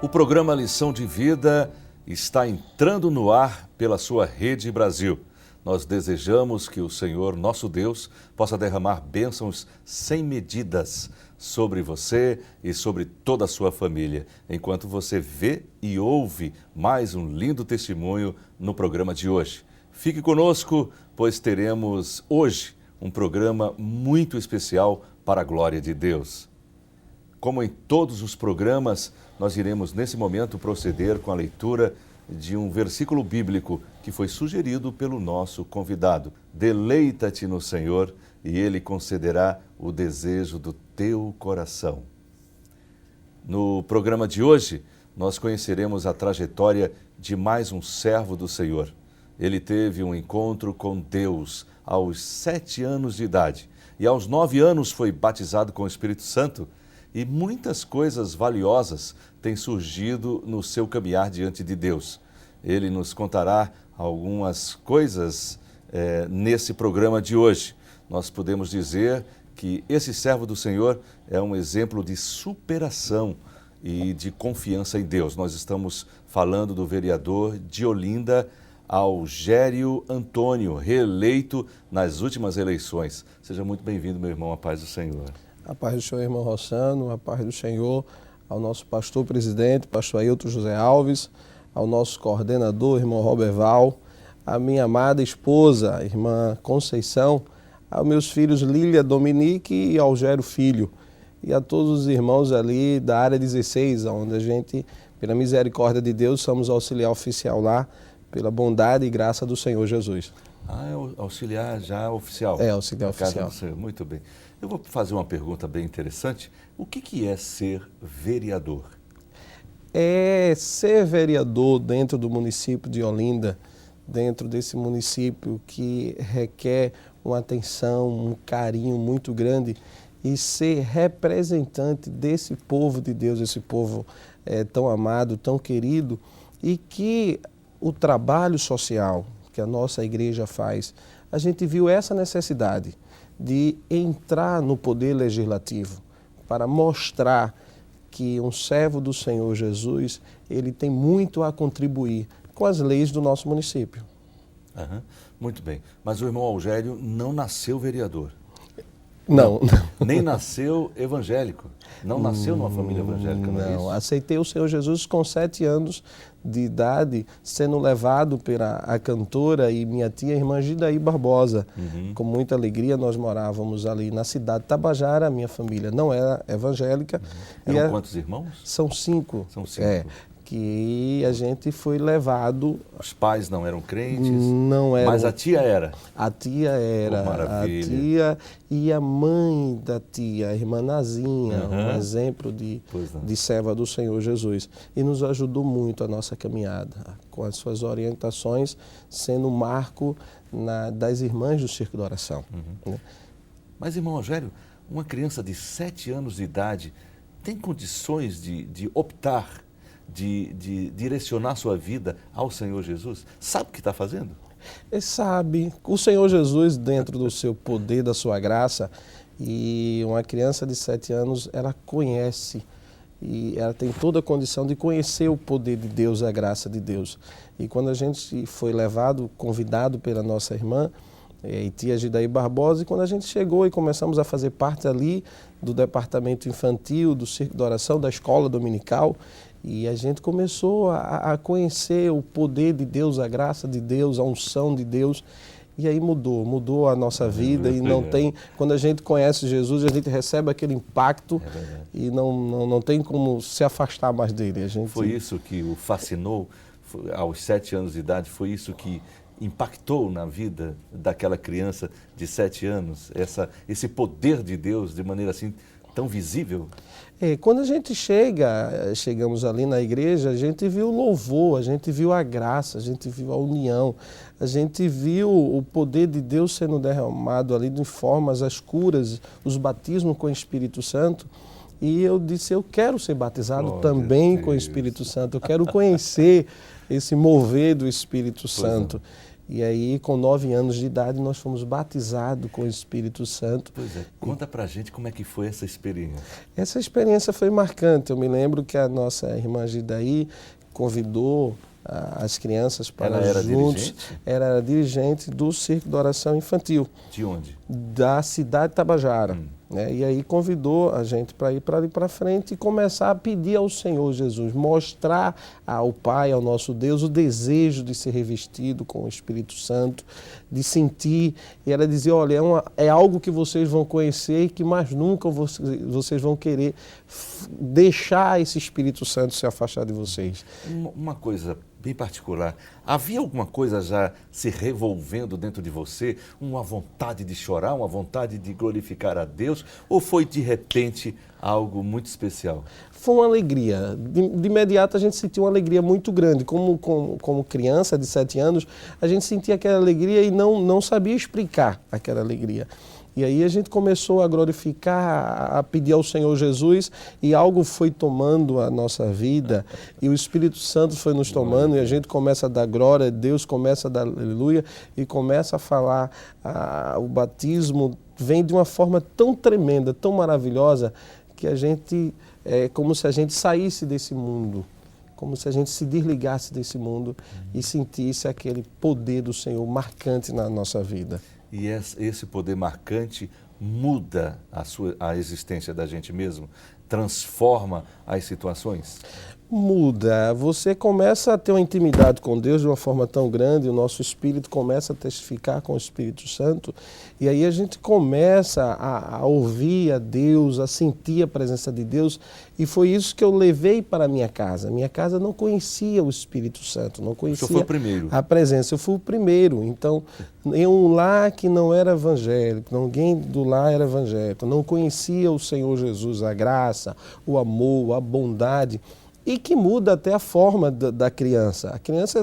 O programa Lição de Vida está entrando no ar pela sua Rede Brasil. Nós desejamos que o Senhor, nosso Deus, possa derramar bênçãos sem medidas sobre você e sobre toda a sua família, enquanto você vê e ouve mais um lindo testemunho no programa de hoje. Fique conosco, pois teremos hoje um programa muito especial para a glória de Deus. Como em todos os programas, nós iremos nesse momento proceder com a leitura de um versículo bíblico que foi sugerido pelo nosso convidado. Deleita-te no Senhor e Ele concederá o desejo do teu coração. No programa de hoje, nós conheceremos a trajetória de mais um servo do Senhor. Ele teve um encontro com Deus aos 7 anos de idade e aos 9 anos foi batizado com o Espírito Santo. E muitas coisas valiosas têm surgido no seu caminhar diante de Deus. Ele nos contará algumas coisas nesse programa de hoje. Nós podemos dizer que esse servo do Senhor é um exemplo de superação e de confiança em Deus. Nós estamos falando do vereador de Olinda, Algério Antônio, reeleito nas últimas eleições. Seja muito bem-vindo, meu irmão, à paz do Senhor. A paz do Senhor, irmão Rossano, a paz do Senhor ao nosso pastor presidente, pastor Ailton José Alves, ao nosso coordenador, irmão Roberval, à minha amada esposa, irmã Conceição, aos meus filhos Lília, Dominique e Algério Filho, e a todos os irmãos ali da área 16, onde a gente, pela misericórdia de Deus, somos auxiliar oficial lá, pela bondade e graça do Senhor Jesus. Ah, é o auxiliar já oficial? É, auxiliar oficial. Casa do Senhor. Muito bem. Eu vou fazer uma pergunta bem interessante. O que é ser vereador? Ser vereador dentro do município de Olinda, dentro desse município que requer uma atenção, um carinho muito grande, e ser representante desse povo de Deus, esse povo tão amado, tão querido, e que o trabalho social que a nossa igreja faz, a gente viu essa necessidade de entrar no poder legislativo para mostrar que um servo do Senhor Jesus, ele tem muito a contribuir com as leis do nosso município. Uhum. Muito bem. Mas o irmão Algério não nasceu vereador. Não. Nem nasceu evangélico. Não nasceu numa família evangélica, não é isso? Não, aceitei o Senhor Jesus com 7 anos de idade, sendo levado pela a cantora e minha tia, irmã Gidaí Barbosa. Uhum. Com muita alegria, nós morávamos ali na cidade de Tabajara, a minha família não era evangélica. Uhum. Eram quantos irmãos? São 5. São 5. Que a gente foi levado... Os pais não eram crentes? Não eram. Mas a tia era? A tia era. Maravilha. A tia e a mãe da tia, a irmã Nazinha, um exemplo de serva do Senhor Jesus. E nos ajudou muito a nossa caminhada, com as suas orientações, sendo um marco das irmãs do Circo da Oração. Né? Mas, irmão Algério, uma criança de 7 anos de idade tem condições de optar, de direcionar sua vida ao Senhor Jesus? Sabe o que está fazendo? Ele sabe. O Senhor Jesus, dentro do seu poder, da sua graça, e uma criança de 7 anos, ela conhece, e ela tem toda a condição de conhecer o poder de Deus, a graça de Deus. E quando a gente foi levado, convidado pela nossa irmã, tia Gidaí Barbosa, e quando a gente chegou e começamos a fazer parte ali do departamento infantil, do Circo da Oração, da escola dominical, e a gente começou a conhecer o poder de Deus, a graça de Deus, a unção de Deus, e aí mudou a nossa vida. E não tem, quando a gente conhece Jesus, a gente recebe aquele impacto e não tem como se afastar mais dele. Foi isso que o fascinou aos 7 anos de idade? Foi isso que impactou na vida daquela criança de 7 anos? Esse poder de Deus de maneira assim tão visível? Quando a gente chegamos ali na igreja, a gente viu o louvor, a gente viu a graça, a gente viu a união, a gente viu o poder de Deus sendo derramado ali de formas, as curas, os batismos com o Espírito Santo. E eu disse, eu quero ser batizado também com o Espírito Santo, eu quero conhecer esse mover do Espírito Santo. E aí, com 9 anos de idade, nós fomos batizados com o Espírito Santo. Pois é, conta pra gente como é que foi essa experiência. Essa experiência foi marcante. Eu me lembro que a nossa irmã Gidaí convidou as crianças para Ela era juntos. dirigente? Era dirigente do Circo de Oração Infantil. De onde? Da cidade de Tabajara. Né? E aí convidou a gente para ir para ali para frente e começar a pedir ao Senhor Jesus, mostrar ao Pai, ao nosso Deus, o desejo de ser revestido com o Espírito Santo, de sentir. E ela dizia, olha, é algo que vocês vão conhecer e que mais nunca vocês vão querer deixar esse Espírito Santo se afastar de vocês. Uma coisa bem particular, havia alguma coisa já se revolvendo dentro de você? Uma vontade de chorar, uma vontade de glorificar a Deus? Ou foi de repente algo muito especial? Foi uma alegria. De imediato a gente sentiu uma alegria muito grande. Como criança de 7 anos, a gente sentia aquela alegria e não sabia explicar aquela alegria. E aí a gente começou a glorificar, a pedir ao Senhor Jesus e algo foi tomando a nossa vida e o Espírito Santo foi nos tomando e a gente começa a dar glória, Deus começa a dar aleluia e começa a falar. O batismo vem de uma forma tão tremenda, tão maravilhosa, que a gente, é como se a gente saísse desse mundo, como se a gente se desligasse desse mundo e sentisse aquele poder do Senhor marcante na nossa vida. E esse poder marcante muda a existência da gente mesmo? Transforma as situações? Muda. Você começa a ter uma intimidade com Deus de uma forma tão grande, o nosso espírito começa a testificar com o Espírito Santo, e aí a gente começa a ouvir a Deus, a sentir a presença de Deus, e foi isso que eu levei para a minha casa. Minha casa não conhecia o Espírito Santo, não conhecia o senhor foi o primeiro. A presença. Eu fui o primeiro. Então, em um lar que não era evangélico, ninguém do lar era evangélico, não conhecia o Senhor Jesus, a graça, o amor, a bondade, e que muda até a forma da criança. A criança,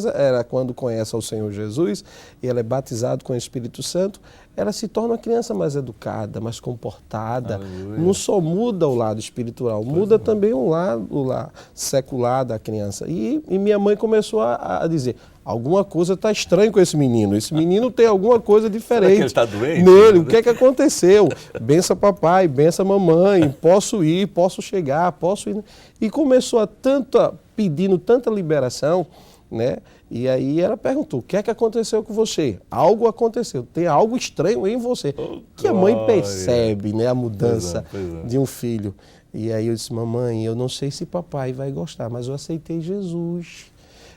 quando conhece ao Senhor Jesus, e ela é batizada com o Espírito Santo, ela se torna uma criança mais educada, mais comportada. Aleluia. Não só muda o lado espiritual, muda também o lado secular da criança. E minha mãe começou a dizer, alguma coisa está estranha com esse menino tem alguma coisa diferente. Será que ele está doente? Nele, o que é que aconteceu? Bença papai, bença mamãe, posso ir, posso chegar, posso ir. E começou pedindo tanta liberação, né? E aí ela perguntou, o que é que aconteceu com você? Algo aconteceu, tem algo estranho em você. Que a mãe percebe, né, a mudança de um filho. E aí eu disse, mamãe, eu não sei se papai vai gostar, mas eu aceitei Jesus.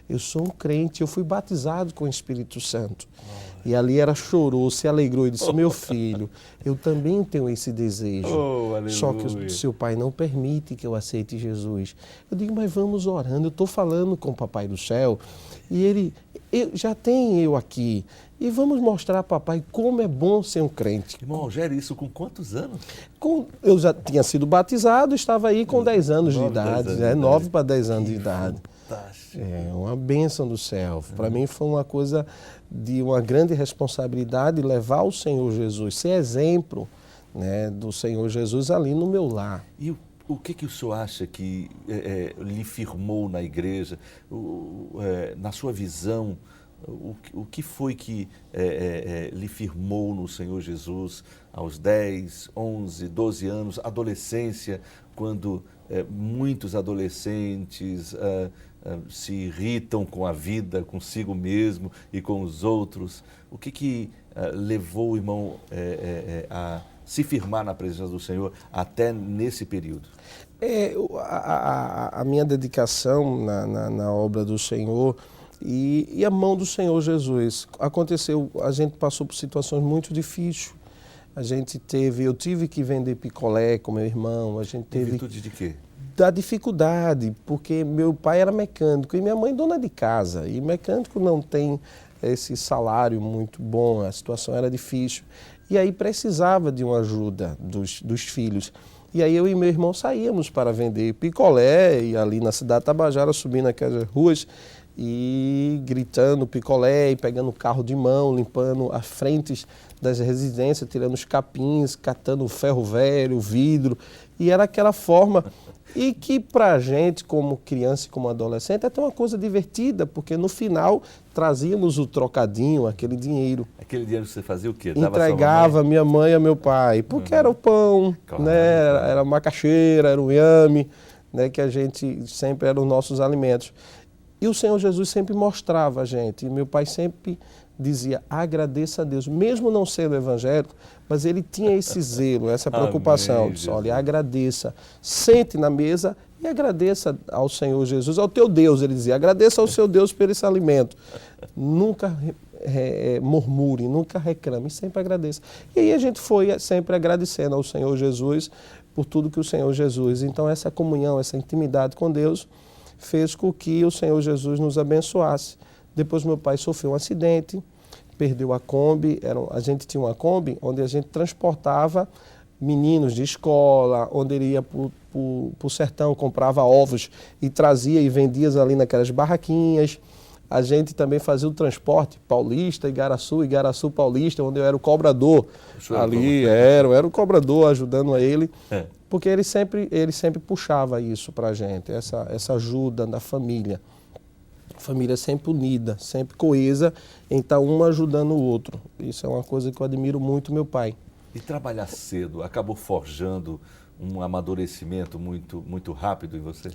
Eu sou um crente, eu fui batizado com o Espírito Santo. E ali ela chorou, se alegrou e disse, meu filho, eu também tenho esse desejo. Só que o seu pai não permite que eu aceite Jesus. Eu digo, mas vamos orando, eu estou falando com o Papai do Céu. E ele, já tem eu aqui. E vamos mostrar a papai como é bom ser um crente. Irmão Rogério, isso com quantos anos? Eu já tinha sido batizado, estava aí com 10 anos de idade, 9 para 10 anos de idade. Fantástico. É uma bênção do céu. Para mim foi uma coisa de uma grande responsabilidade levar o Senhor Jesus, ser exemplo, né, do Senhor Jesus ali no meu lar. E o que o senhor acha que lhe firmou na igreja, na sua visão, o que foi que lhe firmou no Senhor Jesus aos 10, 11, 12 anos, adolescência, quando muitos adolescentes se irritam com a vida, consigo mesmo e com os outros? O que levou o irmão a se firmar na presença do Senhor até nesse período? A minha dedicação na obra do Senhor e a mão do Senhor Jesus. Aconteceu, a gente passou por situações muito difíceis. Eu tive que vender picolé com meu irmão. Em virtude de quê? Da dificuldade, porque meu pai era mecânico e minha mãe dona de casa. E mecânico não tem esse salário muito bom, a situação era difícil. E aí precisava de uma ajuda dos filhos. E aí eu e meu irmão saíamos para vender picolé, e ali na cidade de Tabajara, subindo aquelas ruas. e gritando picolé, e pegando carro de mão, limpando as frentes das residências, tirando os capins, catando o ferro velho, o vidro. E era aquela forma, e que para a gente, como criança e como adolescente, é até uma coisa divertida, porque no final trazíamos o trocadinho, aquele dinheiro. Aquele dinheiro que você fazia o quê? Entregava minha mãe a meu pai, porque era o pão, Claro, né? Era a macaxeira, era o inhame, né? Que a gente sempre eram os nossos alimentos. E o Senhor Jesus sempre mostrava a gente, e meu pai sempre dizia, agradeça a Deus, mesmo não sendo evangélico, mas ele tinha esse zelo, essa preocupação. Amém, Disse, olha, agradeça, sente na mesa e agradeça ao Senhor Jesus, ao teu Deus, ele dizia, agradeça ao seu Deus por esse alimento. Nunca murmure, nunca reclame, sempre agradeça. E aí a gente foi sempre agradecendo ao Senhor Jesus por tudo que o Senhor Jesus, então essa comunhão, essa intimidade com Deus, fez com que o Senhor Jesus nos abençoasse. Depois meu pai sofreu um acidente, perdeu a Kombi, a gente tinha uma Kombi onde a gente transportava meninos de escola, onde ele ia para o sertão, comprava ovos e trazia e vendia ali naquelas barraquinhas. A gente também fazia o transporte Paulista, Igaraçu Paulista, onde eu era o cobrador. Ali era o cobrador ajudando a ele. Porque ele sempre puxava isso para a gente, essa ajuda da família. Família sempre unida, sempre coesa, em estar um ajudando o outro. Isso é uma coisa que eu admiro muito meu pai. E trabalhar cedo acabou forjando um amadurecimento muito rápido em você?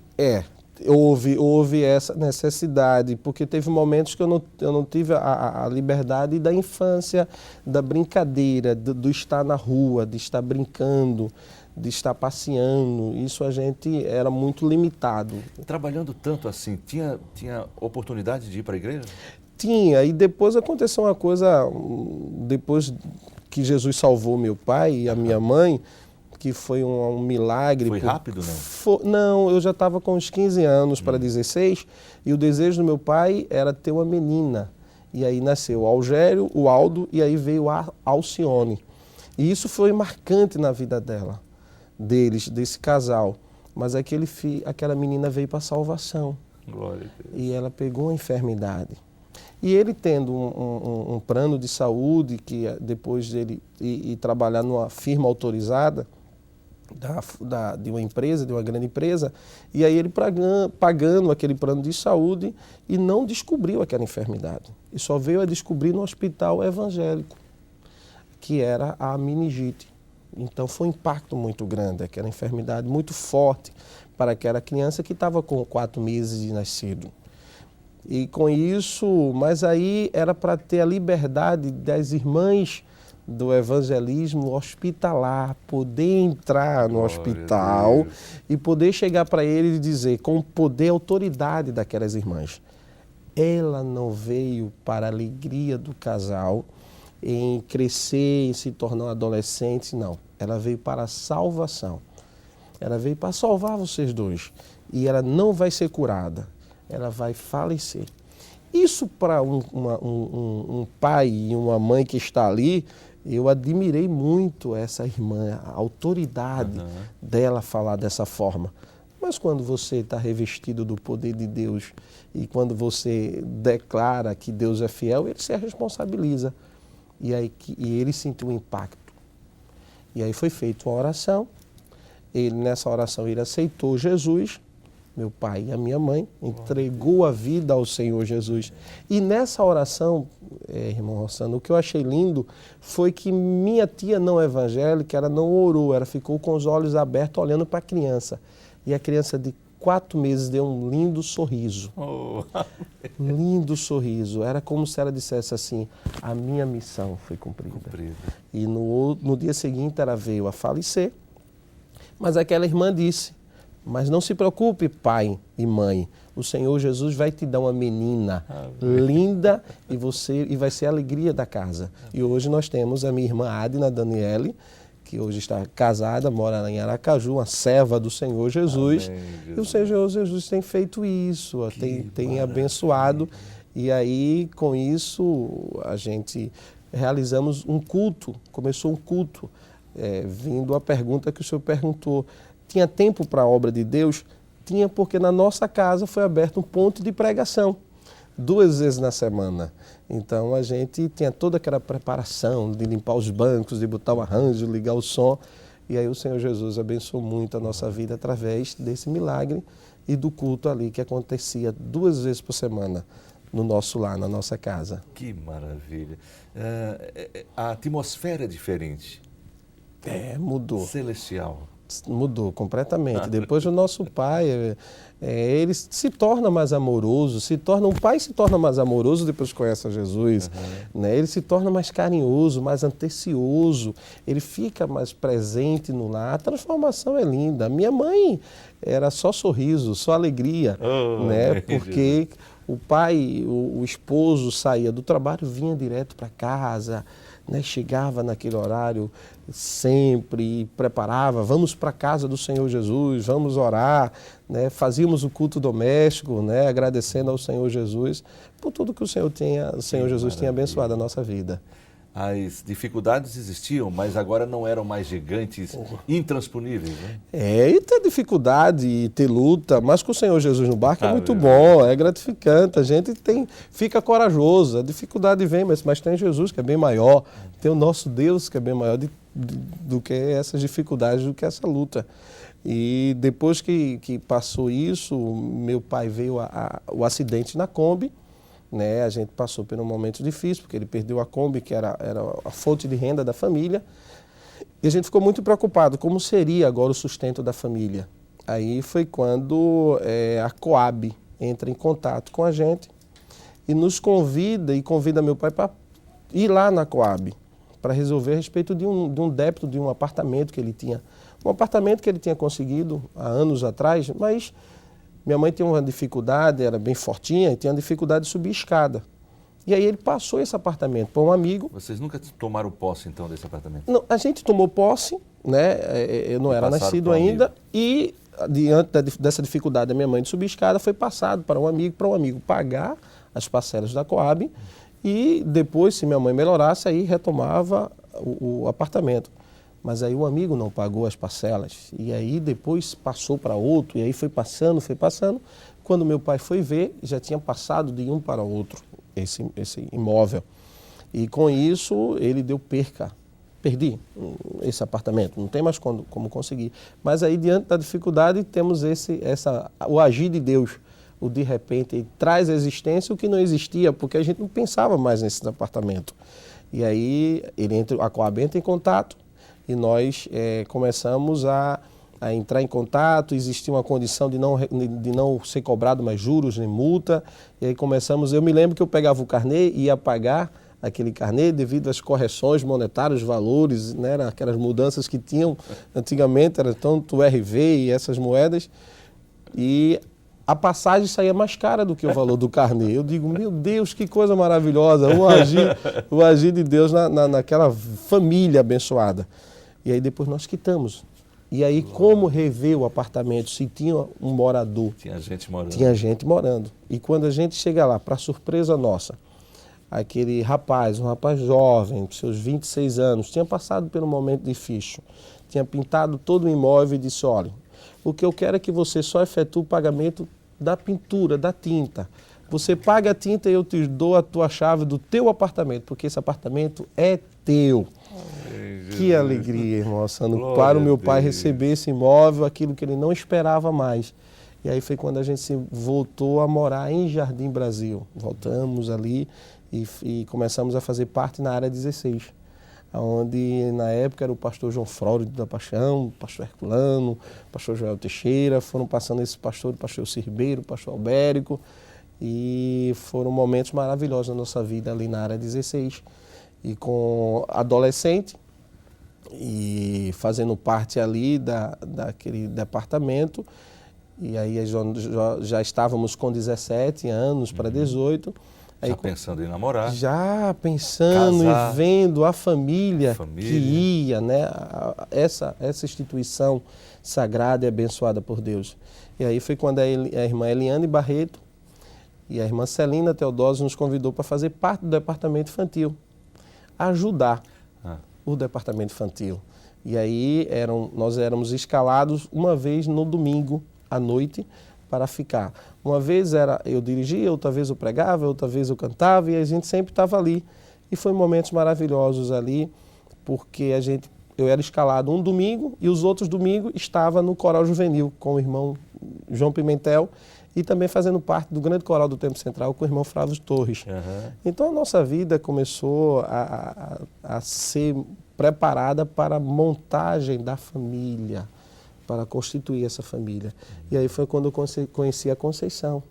Houve essa necessidade, porque teve momentos que eu não tive a liberdade da infância, da brincadeira, do estar na rua, de estar brincando, de estar passeando. Isso a gente era muito limitado. Trabalhando tanto assim, tinha oportunidade de ir para a igreja? Tinha, e depois aconteceu uma coisa, depois que Jesus salvou meu pai e a minha mãe, que foi um milagre. Foi rápido, não? Não, eu já estava com uns 15 anos para 16, e o desejo do meu pai era ter uma menina. E aí nasceu o Algério, o Aldo, e aí veio a Alcione. E isso foi marcante na vida desse casal. Mas aquela menina veio para a salvação. Glória a Deus. E ela pegou a enfermidade. E ele tendo um plano de saúde, que depois dele ir trabalhar numa firma autorizada, de uma empresa, de uma grande empresa, e aí ele pagando aquele plano de saúde e não descobriu aquela enfermidade. E só veio a descobrir no hospital evangélico, que era a meningite. Então foi um impacto muito grande, aquela enfermidade muito forte para aquela criança que estava com 4 meses de nascido. E com isso, mas aí era para ter a liberdade das irmãs do evangelismo hospitalar, poder entrar no hospital e poder chegar para ele e dizer, com o poder e autoridade daquelas irmãs, ela não veio para a alegria do casal, em crescer, em se tornar um adolescente, não. Ela veio para a salvação. Ela veio para salvar vocês dois. E ela não vai ser curada, ela vai falecer. Isso para um pai e uma mãe que está ali, eu admirei muito essa irmã, a autoridade dela falar dessa forma. Mas quando você está revestido do poder de Deus e quando você declara que Deus é fiel, ele se responsabiliza. E ele sentiu um impacto. E aí foi feita uma oração. Nessa oração ele aceitou Jesus, meu pai e a minha mãe, entregou a vida ao Senhor Jesus. E nessa oração, irmão Rossano, o que eu achei lindo foi que minha tia não evangélica, ela não orou, ela ficou com os olhos abertos olhando para a criança. E a criança de 4 meses deu um lindo sorriso. Lindo sorriso. Era como se ela dissesse assim, a minha missão foi cumprida. E no dia seguinte ela veio a falecer, mas aquela irmã disse, mas não se preocupe, pai e mãe, o Senhor Jesus vai te dar uma menina linda e vai ser a alegria da casa. E hoje nós temos a minha irmã Adna Daniele, que hoje está casada, mora em Aracaju, uma serva do Senhor Jesus. Amém, Jesus. E o Senhor Jesus tem feito isso, tem abençoado. E aí, com isso, a gente realizamos um culto, começou um culto, vindo a pergunta que o senhor perguntou. Tinha tempo para a obra de Deus? Tinha, porque na nossa casa foi aberto um ponto de pregação. 2 vezes na semana. Então a gente tinha toda aquela preparação de limpar os bancos, de botar o arranjo, ligar o som. E aí o Senhor Jesus abençoou muito a nossa vida através desse milagre e do culto ali que acontecia 2 vezes por semana no nosso lar, na nossa casa. Que maravilha. A atmosfera é diferente. Mudou. Celestial. Mudou completamente. Depois o nosso pai, ele se torna mais amoroso, o pai se torna mais amoroso depois que conhece a Jesus, né? Ele se torna mais carinhoso, mais atencioso, ele fica mais presente no lar. A transformação é linda. Minha mãe era só sorriso, só alegria, né? Porque o pai, o esposo saía do trabalho, vinha direto para casa, né? Chegava naquele horário sempre, preparava, vamos para a casa do Senhor Jesus, vamos orar, né? Fazíamos o culto doméstico, né? Agradecendo ao Senhor Jesus por tudo que o Senhor Jesus tinha abençoado a nossa vida. As dificuldades existiam, mas agora não eram mais gigantes, intransponíveis, né? E ter dificuldade e ter luta, mas com o Senhor Jesus no barco é muito bom, é gratificante, a gente fica corajoso, a dificuldade vem, mas tem Jesus que é bem maior, tem o nosso Deus que é bem maior do que essas dificuldades, do que essa luta. E depois que passou isso, meu pai veio o acidente na Kombi, né? A gente passou por um momento difícil, porque ele perdeu a Kombi, que era a fonte de renda da família, e a gente ficou muito preocupado, como seria agora o sustento da família. Aí foi quando a Coab entra em contato com a gente e nos convida meu pai para ir lá na Coab, para resolver a respeito de um débito de um apartamento que ele tinha. Um apartamento que ele tinha conseguido há anos atrás, mas minha mãe tinha uma dificuldade, era bem fortinha, e tinha uma dificuldade de subir escada. E aí ele passou esse apartamento para um amigo. Vocês nunca tomaram posse, então, desse apartamento? Não, a gente tomou posse, né? Eu não era nascido ainda, e diante dessa dificuldade da minha mãe de subir escada, foi passado para um amigo pagar as parcelas da Coab, e depois, se minha mãe melhorasse, aí retomava o apartamento. Mas aí o amigo não pagou as parcelas, e aí depois passou para outro, e aí foi passando. Quando meu pai foi ver, já tinha passado de um para outro esse imóvel. E com isso ele deu perca. Perdi esse apartamento, não tem mais como conseguir. Mas aí diante da dificuldade temos o agir de Deus. O de repente ele traz à existência o que não existia, porque a gente não pensava mais nesse apartamento. E aí a Coab entra em contato, e nós começamos a entrar em contato, existia uma condição de não ser cobrado mais juros nem multa, e aí eu me lembro que eu pegava o carnê e ia pagar aquele carnê devido às correções monetárias, valores, né, aquelas mudanças que tinham antigamente, era tanto o RV e essas moedas, e a passagem saía mais cara do que o valor do carnê. Eu digo, meu Deus, que coisa maravilhosa, o agir de Deus naquela família abençoada. E aí depois nós quitamos. E aí como rever o apartamento se tinha um morador? Tinha gente morando. Tinha gente morando. E quando a gente chega lá, para surpresa nossa, aquele rapaz, um rapaz jovem, seus 26 anos, tinha passado por um momento difícil, tinha pintado todo o imóvel e disse, olha, o que eu quero é que você só efetue o pagamento da pintura, da tinta. Você paga a tinta e eu te dou a tua chave do teu apartamento, porque esse apartamento é teu. Que alegria, irmão Sandro, para o meu pai receber esse imóvel, aquilo que ele não esperava mais. E aí foi quando a gente se voltou a morar em Jardim Brasil. Voltamos ali e começamos a fazer parte na área 16, onde na época era o pastor João Flórido da Paixão, o pastor Herculano, o pastor Joel Teixeira, foram passando esses pastores, o pastor Elci Ribeiro, o pastor Albérico, e foram momentos maravilhosos na nossa vida ali na área 16. E com adolescente, e fazendo parte ali daquele departamento, e aí já estávamos com 17 anos para 18. Aí, já pensando em namorar. Já pensando casar, e vendo a família que ia, né? Essa instituição sagrada e abençoada por Deus. E aí foi quando a irmã Eliane Barreto e a irmã Celina Teodósio nos convidou para fazer parte do departamento infantil, ajudar o departamento infantil. E aí nós éramos escalados uma vez no domingo à noite para ficar. Uma vez eu dirigia, outra vez eu pregava, outra vez eu cantava e a gente sempre estava ali. E foi momentos maravilhosos ali, porque eu era escalado um domingo e os outros domingos estava no coral juvenil com o irmão João Pimentel e também fazendo parte do grande coral do Tempo Central com o irmão Flávio Torres. Então a nossa vida começou a ser preparada para a montagem da família, para constituir essa família. E aí foi quando eu conheci a Conceição,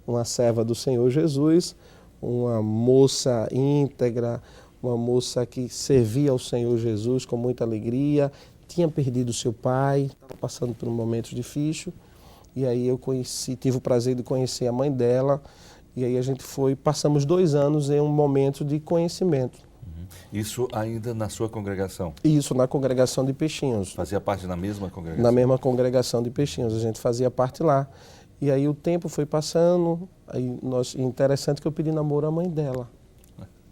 uma serva do Senhor Jesus, uma moça íntegra, uma moça que servia ao Senhor Jesus com muita alegria, tinha perdido seu pai, estava passando por um momento difícil, e aí eu tive o prazer de conhecer a mãe dela, e aí passamos 2 anos em um momento de conhecimento. Isso ainda na sua congregação? Isso, na congregação de Peixinhos. Fazia parte da mesma congregação? Na mesma congregação de Peixinhos, a gente fazia parte lá. E aí o tempo foi passando, interessante que eu pedi namoro à mãe dela.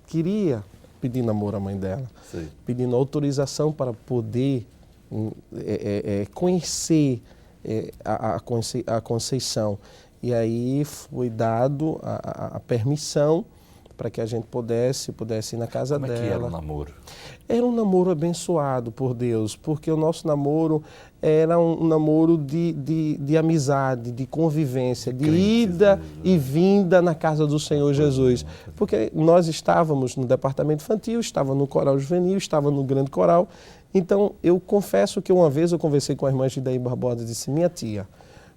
Queria pedir namoro à mãe dela, Sei. Pedindo autorização para poder conhecer a Conceição. E aí foi dado a permissão para que a gente pudesse ir na casa dela. Como é que era o namoro? Era um namoro abençoado por Deus, porque o nosso namoro era um namoro de amizade, de convivência, de ida e vinda na casa do Senhor Jesus. Porque nós estávamos no departamento infantil, estava no coral juvenil, estava no grande coral. Então, eu confesso que uma vez eu conversei com a irmã Gidaí Barbosa e disse: minha tia,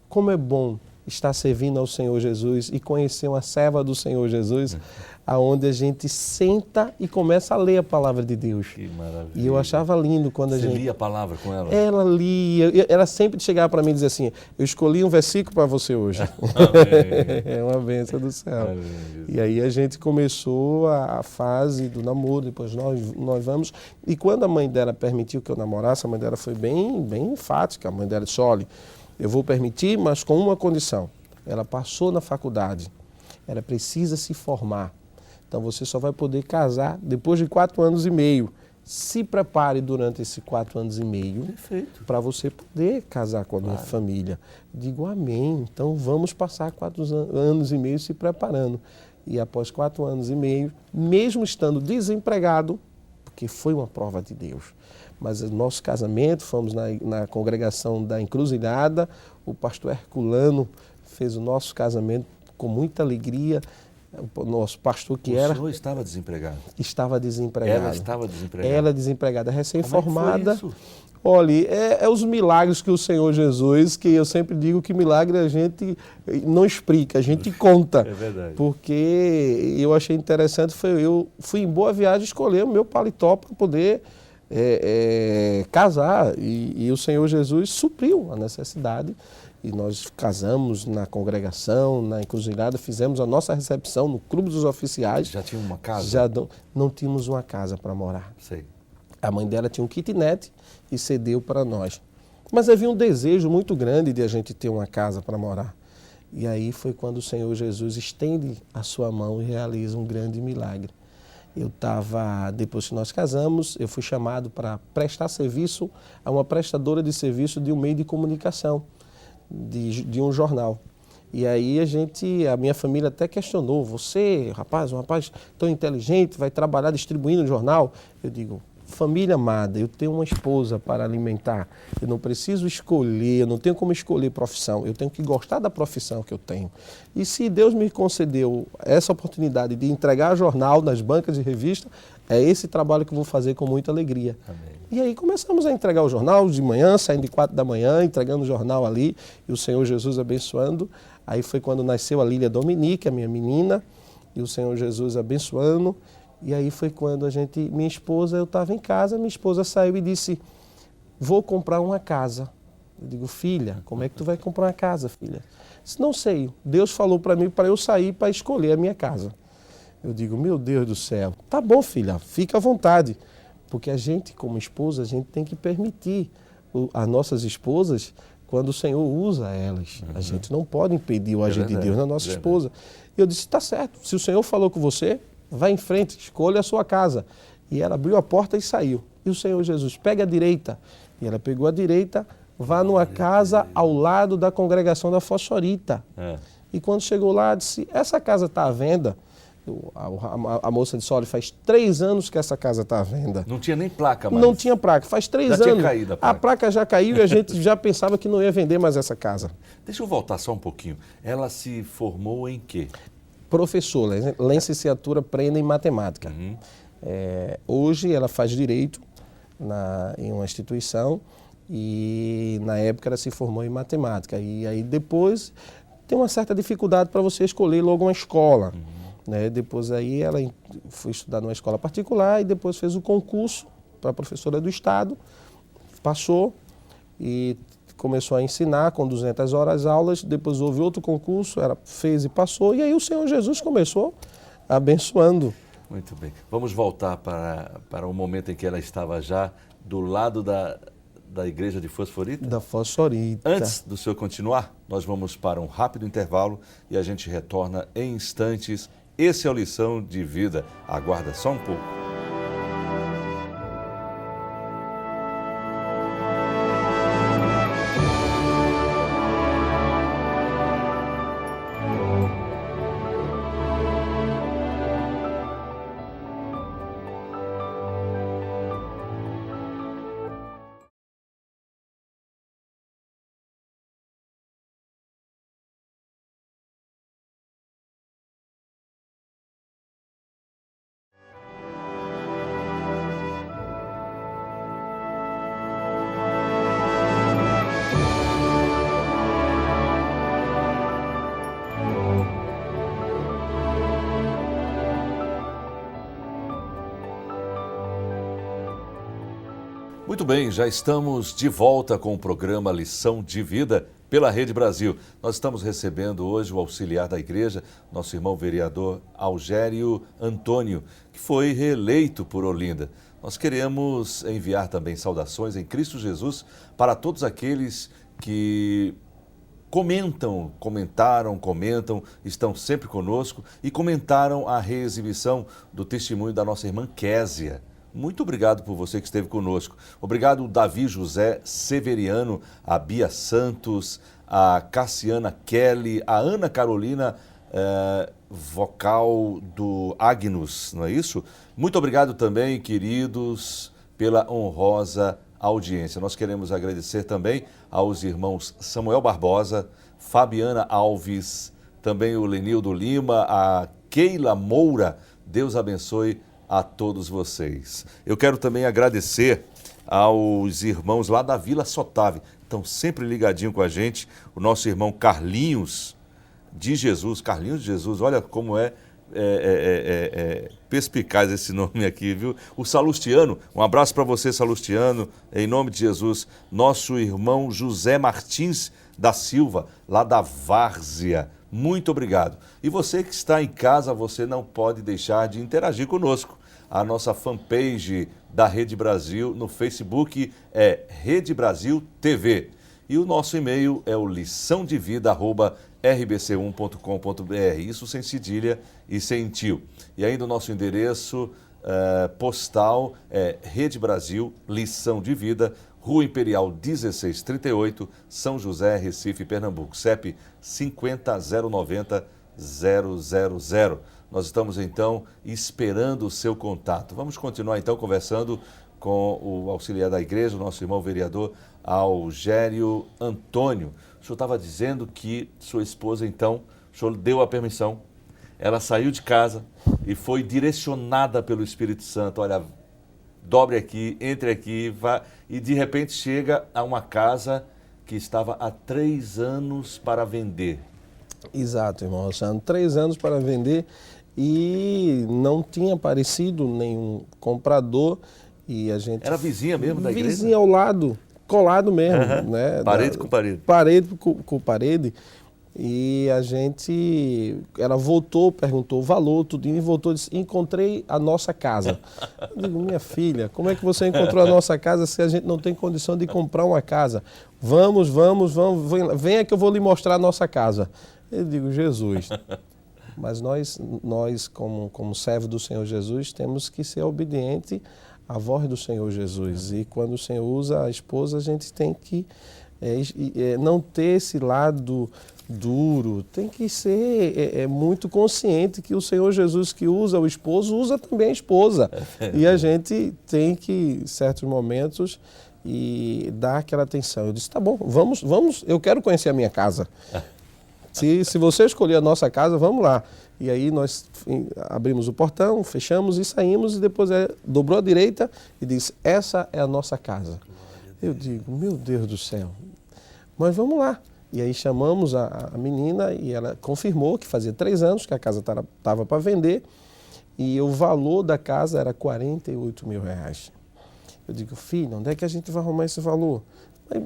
como é bom estar servindo ao Senhor Jesus e conhecer uma serva do Senhor Jesus, aonde a gente senta e começa a ler a palavra de Deus. Que maravilha. E eu achava lindo quando a gente... Você lia a palavra com ela? Ela lia. Ela sempre chegava para mim e dizia assim: eu escolhi um versículo para você hoje. É uma bênção do céu. E aí a gente começou a fase do namoro, depois nós vamos. E quando a mãe dela permitiu que eu namorasse, a mãe dela foi bem enfática. A mãe dela disse: olha, eu vou permitir, mas com uma condição. Ela passou na faculdade, ela precisa se formar. Então você só vai poder casar depois de 4 anos e meio. Se prepare durante esses 4 anos e meio para você poder casar com a minha família. Digo amém. Então vamos passar 4 anos e meio se preparando. E após 4 anos e meio, mesmo estando desempregado, porque foi uma prova de Deus, mas o nosso casamento, fomos na congregação da Encruzilhada, o pastor Herculano fez o nosso casamento com muita alegria. O nosso pastor que era... O senhor estava desempregado? Estava desempregado. Ela estava desempregada? Ela desempregada, recém-formada. Como é que foi isso? Olha, é os milagres que o Senhor Jesus, que eu sempre digo que milagre a gente não explica, a gente conta. É verdade. Porque eu achei interessante, eu fui em Boa Viagem escolher o meu paletó para poder casar. E o Senhor Jesus supriu a necessidade. E nós casamos na congregação, na Encruzilhada, fizemos a nossa recepção no Clube dos Oficiais. Já tinha uma casa? Já não tínhamos uma casa para morar. Sei. A mãe dela tinha um kitnet e cedeu para nós. Mas havia um desejo muito grande de a gente ter uma casa para morar. E aí foi quando o Senhor Jesus estende a sua mão e realiza um grande milagre. Depois que nós casamos, eu fui chamado para prestar serviço a uma prestadora de serviço de um meio de comunicação, de um jornal. E aí a minha família até questionou: você, um rapaz tão inteligente, vai trabalhar distribuindo o jornal? Eu digo: família amada, eu tenho uma esposa para alimentar, eu não preciso escolher, eu não tenho como escolher profissão, eu tenho que gostar da profissão que eu tenho. E se Deus me concedeu essa oportunidade de entregar jornal nas bancas de revista, é esse trabalho que eu vou fazer com muita alegria. Amém. E aí começamos a entregar o jornal de manhã, saindo de 4 da manhã, entregando o jornal ali, e o Senhor Jesus abençoando. Aí foi quando nasceu a Lília Dominique, a minha menina, e o Senhor Jesus abençoando. E aí foi quando minha esposa, eu estava em casa, minha esposa saiu e disse: vou comprar uma casa. Eu digo: filha, como é que tu vai comprar uma casa, filha? Disse: não sei, Deus falou para mim para eu sair para escolher a minha casa. Eu digo: meu Deus do céu, tá bom, filha, fica à vontade. Porque a gente, como esposa, a gente tem que permitir as nossas esposas quando o Senhor usa elas. A gente não pode impedir o agir de Deus na nossa esposa. E eu disse: tá certo, se o Senhor falou com você, vá em frente, escolha a sua casa. E ela abriu a porta e saiu. E o Senhor Jesus: pega a direita. E ela pegou a direita, vá numa casa ao lado da congregação da Fosforita. E quando chegou lá, disse, essa casa está à venda. A moça disse, olha, faz 3 anos que essa casa está à venda. Não tinha nem placa mais? Não tinha placa, faz 3 anos. Já tinha caído a placa. A placa já caiu e a gente já pensava que não ia vender mais essa casa. Deixa eu voltar só um pouquinho. Ela se formou em quê? Professora, licenciatura plena em matemática. Hoje ela faz direito em uma instituição e na época ela se formou em matemática. E aí depois tem uma certa dificuldade para você escolher logo uma escola. Depois aí ela foi estudar numa escola particular e depois fez o concurso para professora do estado, passou e começou a ensinar com 200 horas aulas, depois houve outro concurso, ela fez e passou, e aí o Senhor Jesus começou abençoando. Muito bem. Vamos voltar para o momento em que ela estava já do lado da igreja de Fosforita? Da Fosforita. Antes do senhor continuar, nós vamos para um rápido intervalo e a gente retorna em instantes. Esse é o Lição de Vida. Aguarda só um pouco. Muito bem, já estamos de volta com o programa Lição de Vida pela Rede Brasil. Nós estamos recebendo hoje o auxiliar da igreja, nosso irmão vereador Algério Antônio, que foi reeleito por Olinda. Nós queremos enviar também saudações em Cristo Jesus para todos aqueles que comentam, estão sempre conosco e comentaram a reexibição do testemunho da nossa irmã Késia. Muito obrigado por você que esteve conosco. Obrigado, Davi José Severiano, a Bia Santos, a Cassiana Kelly, a Ana Carolina, vocal do Agnus, não é isso? Muito obrigado também, queridos, pela honrosa audiência. Nós queremos agradecer também aos irmãos Samuel Barbosa, Fabiana Alves, também o Lenildo Lima, a Keila Moura. Deus abençoe a todos vocês. Eu quero também agradecer aos irmãos lá da Vila Sotave, estão sempre ligadinho com a gente, o nosso irmão Carlinhos de Jesus, olha como perspicaz esse nome aqui, viu? O Salustiano, um abraço para você, Salustiano, em nome de Jesus. Nosso irmão José Martins da Silva, lá da Várzea, muito obrigado. E você que está em casa, você não pode deixar de interagir conosco. A nossa fanpage da Rede Brasil no Facebook é Rede Brasil TV. E o nosso e-mail é o liçãodevida@rbc1.com.br, isso sem cedilha e sem tio. E ainda o nosso endereço postal é Rede Brasil, Lição de Vida, Rua Imperial 1638, São José, Recife, Pernambuco, CEP 50090000. Nós estamos então esperando o seu contato. Vamos continuar então conversando com o auxiliar da igreja, o nosso irmão vereador Algério Antônio. O senhor estava dizendo que sua esposa então, o senhor deu a permissão, ela saiu de casa e foi direcionada pelo Espírito Santo, olha, dobre aqui, entre aqui, vá, e de repente chega a uma casa que estava há 3 anos para vender. Exato, irmão Alexandre, 3 anos para vender e não tinha aparecido nenhum comprador e a gente... Era vizinha mesmo da igreja? Vizinha ao lado, colado mesmo, né? Parede com parede. Parede com parede. E a gente, ela voltou, perguntou o valor, tudinho, e voltou e disse, encontrei a nossa casa. Eu digo, minha filha, como é que você encontrou a nossa casa se a gente não tem condição de comprar uma casa? Vamos, venha que eu vou lhe mostrar a nossa casa. Eu digo, Jesus, mas nós como servo do Senhor Jesus, temos que ser obediente à voz do Senhor Jesus. E quando o Senhor usa a esposa, a gente tem que não ter esse lado duro, tem que ser muito consciente que o Senhor Jesus que usa o esposo, usa também a esposa. E a gente tem que, em certos momentos, dar aquela atenção. Eu disse, tá bom, vamos, eu quero conhecer a minha casa. Se você escolher a nossa casa, vamos lá. E aí nós abrimos o portão, fechamos e saímos, e depois dobrou à direita e disse, essa é a nossa casa. Eu digo, meu Deus do céu, mas vamos lá. E aí chamamos a menina e ela confirmou que fazia 3 anos que a casa estava para vender e o valor da casa era R$48 mil. Eu digo, filho, onde é que a gente vai arrumar esse valor?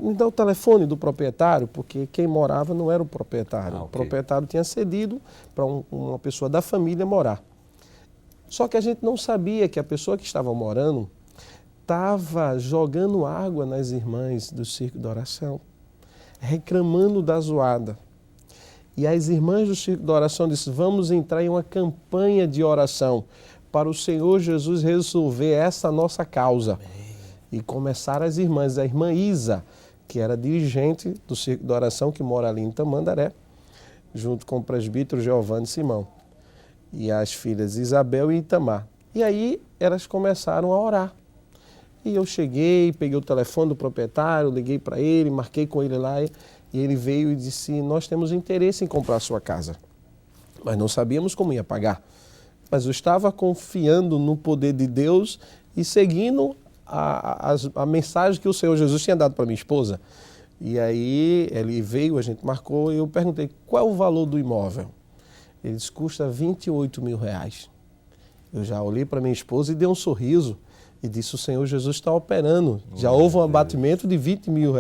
Me dá o telefone do proprietário, porque quem morava não era o proprietário. Okay. O proprietário tinha cedido para uma pessoa da família morar. Só que a gente não sabia que a pessoa que estava morando estava jogando água nas irmãs do Circo da Oração, reclamando da zoada. E as irmãs do Circo da Oração disseram, vamos entrar em uma campanha de oração para o Senhor Jesus resolver essa nossa causa. Amém. E começaram as irmãs, a irmã Isa, que era dirigente do Circo da Oração, que mora ali em Tamandaré, junto com o presbítero Giovanni Simão, e as filhas Isabel e Itamar. E aí elas começaram a orar. E eu cheguei, peguei o telefone do proprietário, liguei para ele, marquei com ele lá, e ele veio e disse, nós temos interesse em comprar a sua casa, mas não sabíamos como ia pagar. Mas eu estava confiando no poder de Deus e seguindo a mensagem que o Senhor Jesus tinha dado para minha esposa. E aí ele veio, a gente marcou, e eu perguntei, qual é o valor do imóvel? Ele disse, custa R$28 mil. Eu já olhei para minha esposa e dei um sorriso e disse, o Senhor Jesus está operando. Já houve um abatimento de R$20 mil.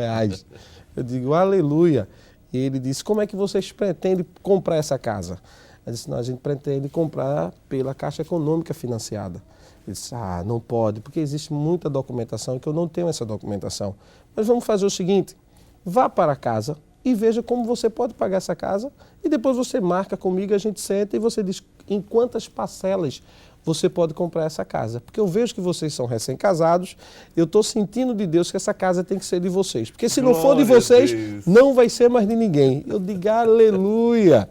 Eu digo, aleluia. E ele disse, como é que vocês pretendem comprar essa casa? Eu disse, não, a gente pretende comprar pela Caixa Econômica Financiada. Ele disse, não pode, porque existe muita documentação e que eu não tenho essa documentação. Mas vamos fazer o seguinte, vá para casa e veja como você pode pagar essa casa e depois você marca comigo, a gente senta e você diz em quantas parcelas você pode comprar essa casa. Porque eu vejo que vocês são recém-casados, eu estou sentindo de Deus que essa casa tem que ser de vocês. Porque se não for de vocês, não vai ser mais de ninguém. Eu digo, aleluia.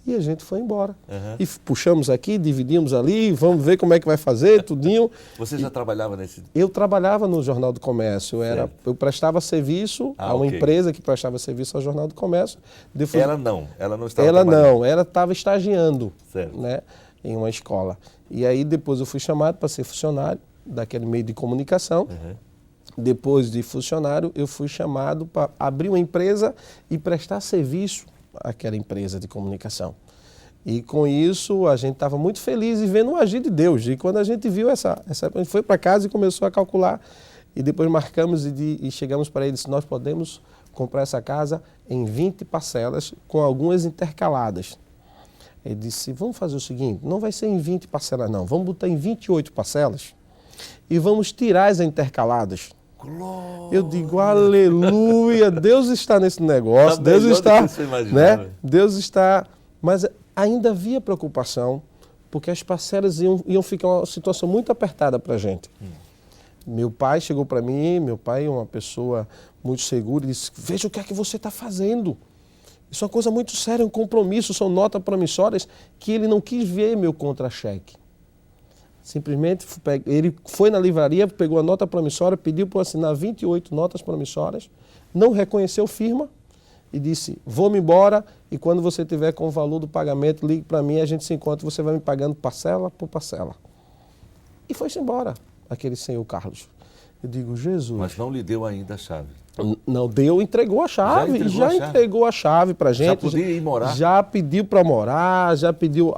E a gente foi embora. Uhum. E puxamos aqui, dividimos ali, vamos ver como é que vai fazer, tudinho. Você já trabalhava nesse... Eu trabalhava no Jornal do Comércio. Eu prestava serviço a uma empresa que prestava serviço ao Jornal do Comércio. Depois... Ela não estava trabalhando. Ela estava estagiando, né, em uma escola. E aí depois eu fui chamado para ser funcionário daquele meio de comunicação. Uhum. Depois de funcionário, eu fui chamado para abrir uma empresa e prestar serviço àquela empresa de comunicação. E com isso a gente estava muito feliz e vendo o agir de Deus. E quando a gente viu a gente foi para casa e começou a calcular. E depois marcamos e chegamos para ele e disse, nós podemos comprar essa casa em 20 parcelas com algumas intercaladas. Ele disse, vamos fazer o seguinte, não vai ser em 20 parcelas não, vamos botar em 28 parcelas e vamos tirar as intercaladas. Glória. Eu digo, aleluia, Deus está nesse negócio, Deus está, né? Deus está, mas ainda havia preocupação, porque as parcelas iam ficar uma situação muito apertada para a gente. Meu pai chegou para mim, meu pai é uma pessoa muito segura, e disse, veja o que é que você está fazendo. Isso é uma coisa muito séria, um compromisso, são notas promissórias que ele não quis ver meu contra-cheque. Simplesmente ele foi na livraria, pegou a nota promissória, pediu para eu assinar 28 notas promissórias, não reconheceu firma e disse, vou-me embora e quando você tiver com o valor do pagamento, ligue para mim, a gente se encontra e você vai me pagando parcela por parcela. E foi-se embora, aquele senhor Carlos. Eu digo, Jesus... Mas não lhe deu ainda a chave. Não deu, entregou a chave. Já entregou a chave para a gente. Já podia ir morar? Já pediu para morar, já pediu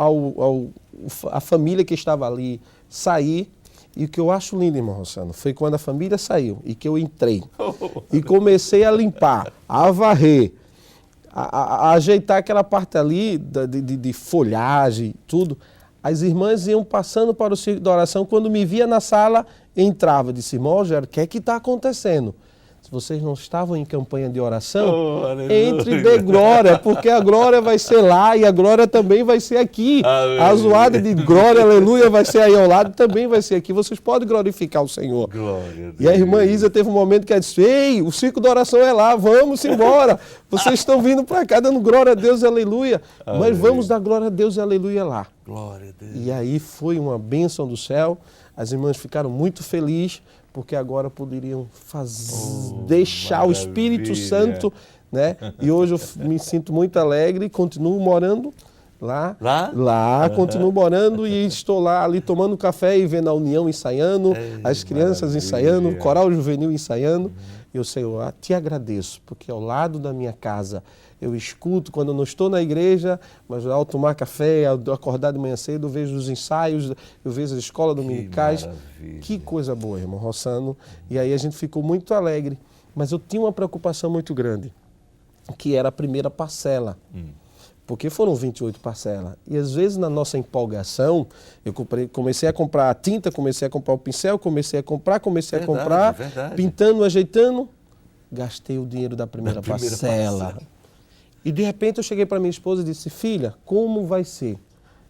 a família que estava ali sair. E o que eu acho lindo, irmão Rossano, foi quando a família saiu e que eu entrei. E comecei a limpar, a varrer, a ajeitar aquela parte ali de folhagem, tudo. As irmãs iam passando para o Circo da Oração. Quando me via na sala, entrava. Disse, irmão Rogério, o que é que está acontecendo? Se vocês não estavam em campanha de oração, aleluia. entre e dê glória, porque a glória vai ser lá e a glória também vai ser aqui. Aleluia. A zoada de glória, aleluia, vai ser aí ao lado, também vai ser aqui. Vocês podem glorificar o Senhor. Glória a Deus. E a irmã Isa teve um momento que ela disse, ei, o circo da oração é lá, vamos embora. Vocês estão vindo para cá dando glória a Deus e aleluia. Mas vamos dar glória a Deus e aleluia lá. Glória a Deus. E aí foi uma bênção do céu. As irmãs ficaram muito felizes, porque agora poderiam deixar o Espírito Santo, né? E hoje eu me sinto muito alegre e continuo morando lá. Lá, continuo morando e estou lá ali tomando café e vendo a União ensaiando, as crianças ensaiando, o coral juvenil ensaiando. E o Senhor, te agradeço, porque ao lado da minha casa eu escuto, quando eu não estou na igreja, mas ao tomar café, ao acordar de manhã cedo, eu vejo os ensaios, eu vejo as escolas dominicais. Que coisa boa, irmão Rossano. E aí a gente ficou muito alegre. Mas eu tinha uma preocupação muito grande, que era a primeira parcela. Porque foram 28 parcelas. E às vezes na nossa empolgação, eu comecei a comprar a tinta, comecei a comprar o pincel, comecei a comprar, pintando, ajeitando, gastei o dinheiro da primeira parcela. E de repente eu cheguei para minha esposa e disse, filha, como vai ser?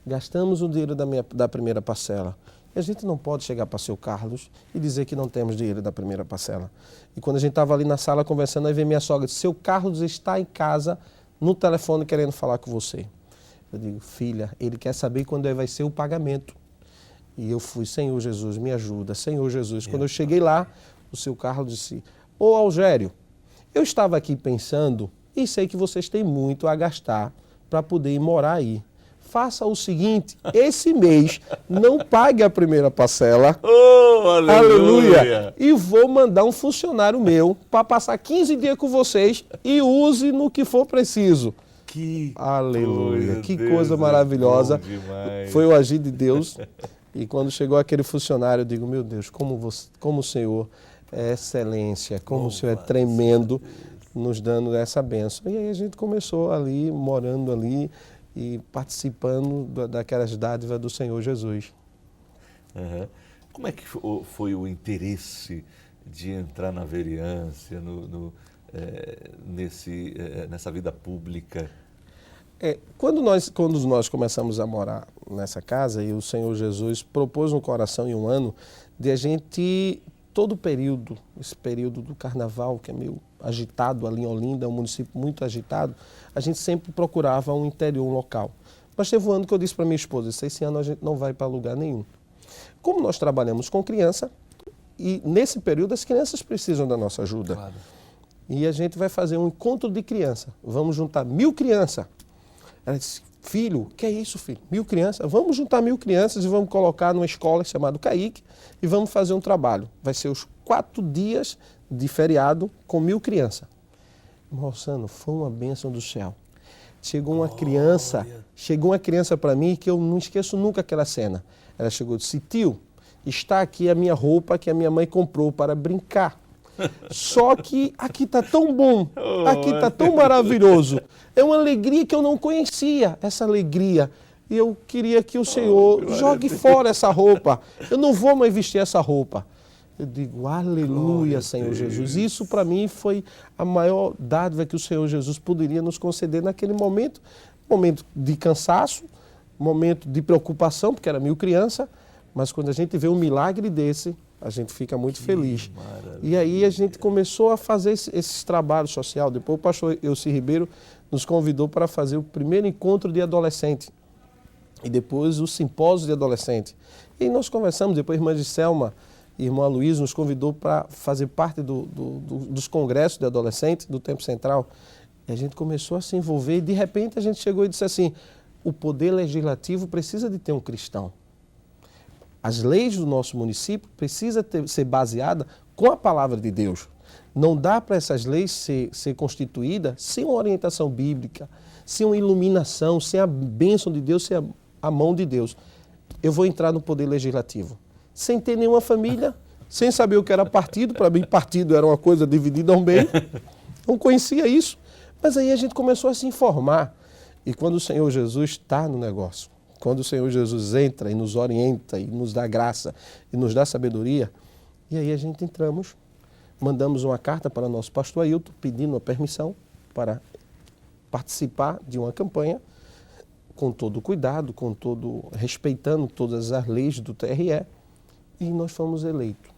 Gastamos o dinheiro da primeira parcela. E a gente não pode chegar para o seu Carlos e dizer que não temos dinheiro da primeira parcela. E quando a gente estava ali na sala conversando, aí veio minha sogra e disse, seu Carlos está em casa no telefone querendo falar com você. Eu digo, filha, ele quer saber quando vai ser o pagamento. E eu fui, Senhor Jesus, me ajuda, Senhor Jesus. Quando eu cheguei lá, o seu Carlos disse, ô Algério, eu estava aqui pensando e sei que vocês têm muito a gastar para poder ir morar aí. Faça o seguinte, esse mês não pague a primeira parcela. Oh, aleluia! E vou mandar um funcionário meu para passar 15 dias com vocês e use no que for preciso. Aleluia! Que coisa maravilhosa. Foi o agir de Deus. E quando chegou aquele funcionário, eu digo, meu Deus, como o Senhor é excelência, como o Senhor é tremendo, nos dando essa bênção. E aí a gente começou ali, morando ali, e participando daquelas dádivas do Senhor Jesus. Como é que foi o interesse de entrar na vereança, nessa vida pública? Quando nós começamos a morar nessa casa, e o Senhor Jesus propôs no coração em um ano, de a gente, todo o período, esse período do carnaval, que é meio agitado ali em Olinda, é um município muito agitado, a gente sempre procurava um interior, um local. Mas teve um ano que eu disse para minha esposa, esse ano a gente não vai para lugar nenhum. Como nós trabalhamos com criança, e nesse período as crianças precisam da nossa ajuda. Claro. E a gente vai fazer um encontro de criança. Vamos juntar 1000 crianças. Ela disse, filho, que é isso, filho? 1000 crianças? Vamos juntar 1000 crianças e vamos colocar numa escola chamada Caique e vamos fazer um trabalho. Vai ser os 4 dias de feriado com 1000 crianças. Rossano, foi uma bênção do céu. Chegou uma criança para mim que eu não esqueço nunca aquela cena. Ela chegou e disse, tio, está aqui a minha roupa que a minha mãe comprou para brincar. Só que aqui está tão bom, aqui está tão maravilhoso. É uma alegria que eu não conhecia, essa alegria. E eu queria que o Senhor jogue fora essa roupa. Eu não vou mais vestir essa roupa. Eu digo, aleluia, Senhor Jesus. Isso para mim foi a maior dádiva que o Senhor Jesus poderia nos conceder naquele momento. Momento de cansaço, momento de preocupação, porque era 1000 crianças. Mas quando a gente vê um milagre desse, a gente fica muito feliz. Maravilha. E aí a gente começou a fazer esses trabalhos sociais. Depois o pastor Elci Ribeiro nos convidou para fazer o primeiro encontro de adolescente. E depois o simpósio de adolescente. E nós conversamos, depois a irmã Giselma e irmã Luiz nos convidou para fazer parte dos congressos de adolescentes do Tempo Central. E a gente começou a se envolver e de repente a gente chegou e disse assim, o poder legislativo precisa de ter um cristão. As leis do nosso município precisam ser baseadas com a palavra de Deus. Não dá para essas leis ser constituídas sem uma orientação bíblica, sem uma iluminação, sem a bênção de Deus, sem a mão de Deus. Eu vou entrar no poder legislativo. Sem ter nenhuma família, sem saber o que era partido. Para mim, partido era uma coisa dividida ao meio. Não conhecia isso. Mas aí a gente começou a se informar. E quando o Senhor Jesus está no negócio, quando o Senhor Jesus entra e nos orienta e nos dá graça e nos dá sabedoria, e aí a gente entramos, mandamos uma carta para o nosso pastor Ailton pedindo a permissão para participar de uma campanha com todo cuidado, respeitando todas as leis do TRE, e nós fomos eleitos.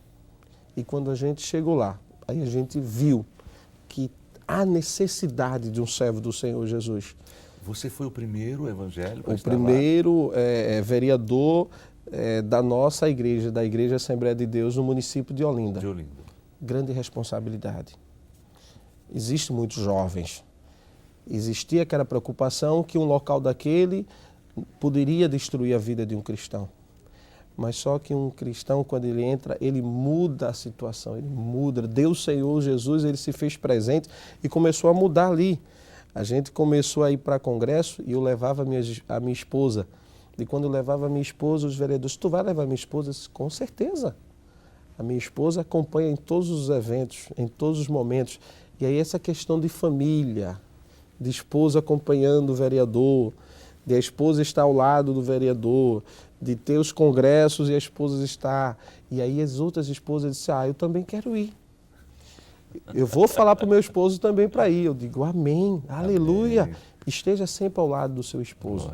E quando a gente chegou lá, aí a gente viu que há necessidade de um servo do Senhor Jesus. Você foi o primeiro evangélico a O estar primeiro vereador da nossa igreja, da Igreja Assembleia de Deus no município de Olinda. De Olinda. Grande responsabilidade. Existem muitos jovens. Existia aquela preocupação que um local daquele poderia destruir a vida de um cristão. Mas só que um cristão, quando ele entra, ele muda a situação, ele muda. Deus, Senhor Jesus, ele se fez presente e começou a mudar ali. A gente começou a ir para congresso e eu levava a minha esposa. E quando eu levava a minha esposa, os vereadores, tu vai levar a minha esposa? Eu disse, com certeza. A minha esposa acompanha em todos os eventos, em todos os momentos. E aí essa questão de família, de esposa acompanhando o vereador, de a esposa estar ao lado do vereador, de ter os congressos e a esposa estar. E aí as outras esposas disseram, eu também quero ir. Eu vou falar para o meu esposo também para ir. Eu digo, amém, aleluia. Amém. Esteja sempre ao lado do seu esposo.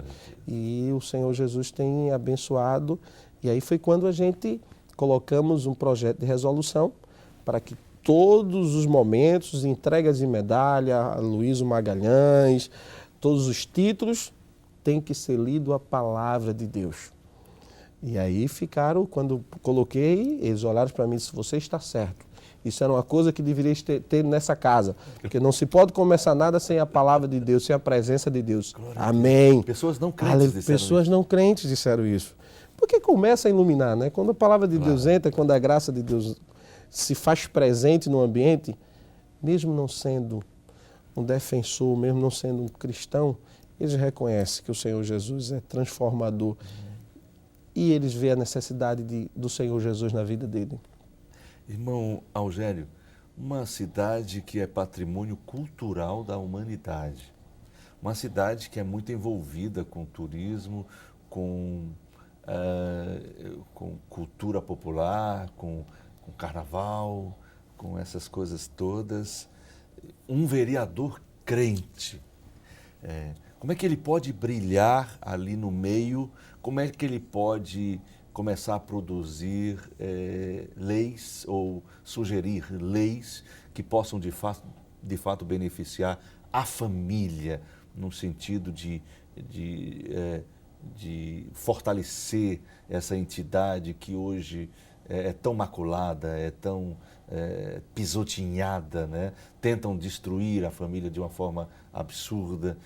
E o Senhor Jesus tem abençoado. E aí foi quando a gente colocamos um projeto de resolução para que todos os momentos, entregas de medalha, Luísio Magalhães, todos os títulos, tem que ser lido a palavra de Deus. E aí ficaram, quando coloquei, eles olharam para mim e disseram, você está certo. Isso era uma coisa que deveria ter nessa casa, porque não se pode começar nada sem a palavra de Deus, sem a presença de Deus. Amém. Pessoas não crentes disseram Pessoas isso. não crentes disseram isso. Porque começa a iluminar, né? Quando a palavra de Deus entra, quando a graça de Deus se faz presente no ambiente, mesmo não sendo um defensor, mesmo não sendo um cristão, eles reconhecem que o Senhor Jesus é transformador. E eles veem a necessidade do Senhor Jesus na vida dele. Irmão Algério, uma cidade que é patrimônio cultural da humanidade, uma cidade que é muito envolvida com turismo, com cultura popular, com carnaval, com essas coisas todas. Um vereador crente, como é que ele pode brilhar ali no meio? Como é que ele pode começar a produzir leis ou sugerir leis que possam de fato beneficiar a família, no sentido de fortalecer essa entidade que hoje é tão maculada, é tão pisotinhada, né? Tentam destruir a família de uma forma absurda.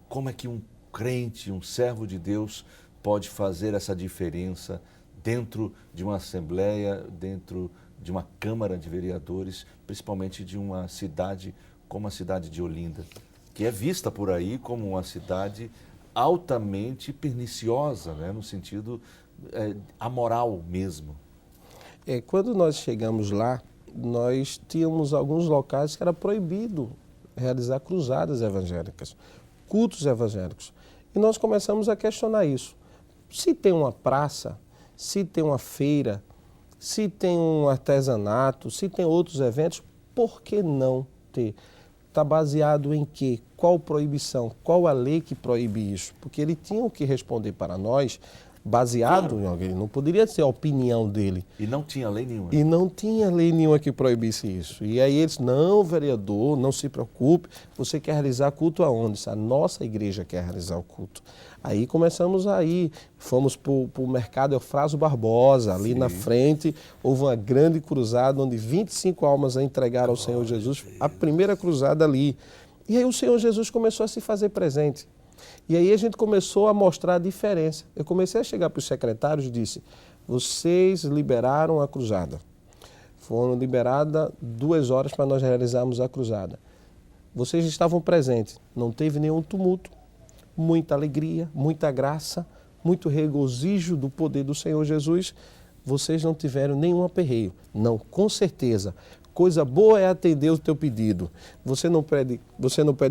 Como é que um crente, um servo de Deus, pode fazer essa diferença dentro de uma assembleia, dentro de uma Câmara de Vereadores, principalmente de uma cidade como a cidade de Olinda, que é vista por aí como uma cidade altamente perniciosa, né, no sentido amoral mesmo. Quando nós chegamos lá, nós tínhamos alguns locais que era proibido realizar cruzadas evangélicas, cultos evangélicos. E nós começamos a questionar isso. Se tem uma praça, se tem uma feira, se tem um artesanato, se tem outros eventos, por que não ter? Está baseado em quê? Qual proibição? Qual a lei que proíbe isso? Porque ele tinha que responder para nós baseado em alguém, não poderia ser a opinião dele. E não tinha lei nenhuma. E não tinha lei nenhuma que proibisse isso. E aí eles, não, vereador, não se preocupe, você quer realizar culto aonde? A nossa igreja quer realizar o culto. Aí começamos a ir, fomos para o mercado Eufrásio Barbosa, ali na frente, houve uma grande cruzada, onde 25 almas a entregaram ao Senhor Jesus, a primeira cruzada ali. E aí o Senhor Jesus começou a se fazer presente. E aí a gente começou a mostrar a diferença. Eu comecei a chegar para os secretários e disse, vocês liberaram a cruzada. Foram liberadas 2 horas para nós realizarmos a cruzada. Vocês estavam presentes, não teve nenhum tumulto, muita alegria, muita graça, muito regozijo do poder do Senhor Jesus. Vocês não tiveram nenhum aperreio. Não, com certeza. Coisa boa é atender o teu pedido. Você não pede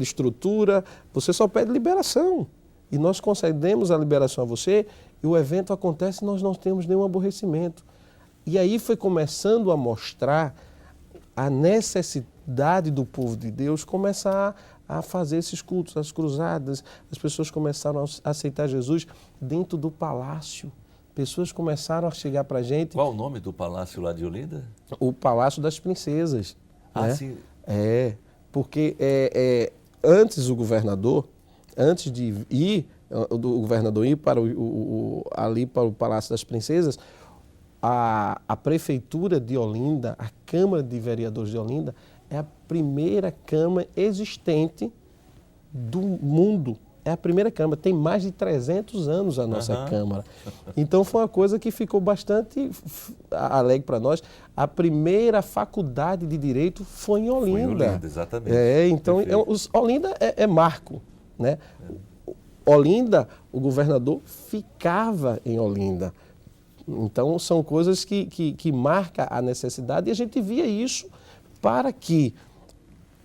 estrutura, você só pede liberação. E nós concedemos a liberação a você e o evento acontece e nós não temos nenhum aborrecimento. E aí foi começando a mostrar a necessidade do povo de Deus começa a fazer esses cultos, as cruzadas. As pessoas começaram a aceitar Jesus dentro do palácio. Pessoas começaram a chegar para a gente. Qual o nome do palácio lá de Olinda? O Palácio das Princesas. Ah, né? sim. Porque antes o governador, antes de ir, o governador ir para ali para o Palácio das Princesas, a Prefeitura de Olinda, a Câmara de Vereadores de Olinda, é a primeira Câmara existente do mundo. É a primeira Câmara, tem mais de 300 anos a nossa Câmara. Então foi uma coisa que ficou bastante alegre para nós. A primeira faculdade de Direito foi em Olinda. Foi em Olinda, exatamente. Então Olinda é marco, né? Olinda, o governador ficava em Olinda. Então são coisas que marcam a necessidade e a gente via isso para que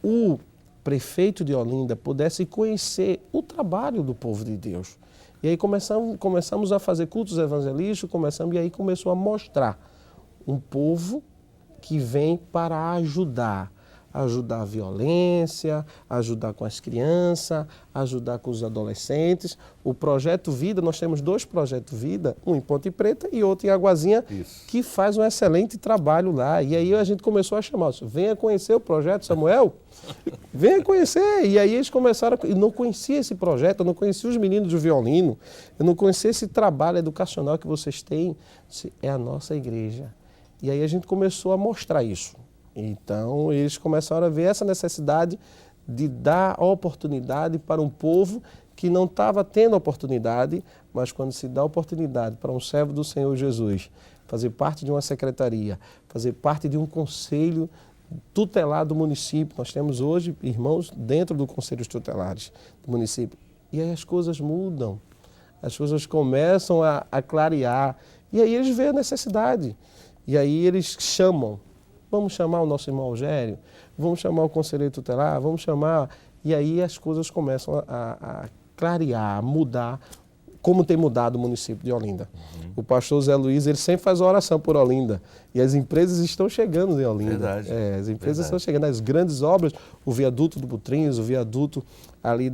o prefeito de Olinda pudesse conhecer o trabalho do povo de Deus. E aí começamos a fazer cultos evangelísticos, e aí começou a mostrar um povo que vem para ajudar a violência, ajudar com as crianças, ajudar com os adolescentes. O Projeto Vida, nós temos 2 Projetos Vida, um em Ponte Preta e outro em Aguazinha, que faz um excelente trabalho lá. E aí a gente começou a chamar, venha conhecer o Projeto Samuel, venha conhecer. E aí eles começaram, eu não conhecia esse projeto, eu não conhecia os meninos do violino, eu não conhecia esse trabalho educacional que vocês têm, é a nossa igreja. E aí a gente começou a mostrar isso. Então, eles começaram a ver essa necessidade de dar oportunidade para um povo que não estava tendo oportunidade, mas quando se dá oportunidade para um servo do Senhor Jesus fazer parte de uma secretaria, fazer parte de um conselho tutelar do município. Nós temos hoje irmãos dentro do conselho tutelares do município. E aí as coisas mudam, as coisas começam a clarear. E aí eles veem a necessidade. E aí eles chamam. Vamos chamar o nosso irmão Algério, vamos chamar o conselheiro tutelar, vamos chamar... E aí as coisas começam a clarear, a mudar, como tem mudado o município de Olinda. O pastor Zé Luiz, ele sempre faz oração por Olinda. E as empresas estão chegando em Olinda. Verdade. As empresas estão chegando. As grandes obras, o viaduto do Butrinhos, o viaduto ali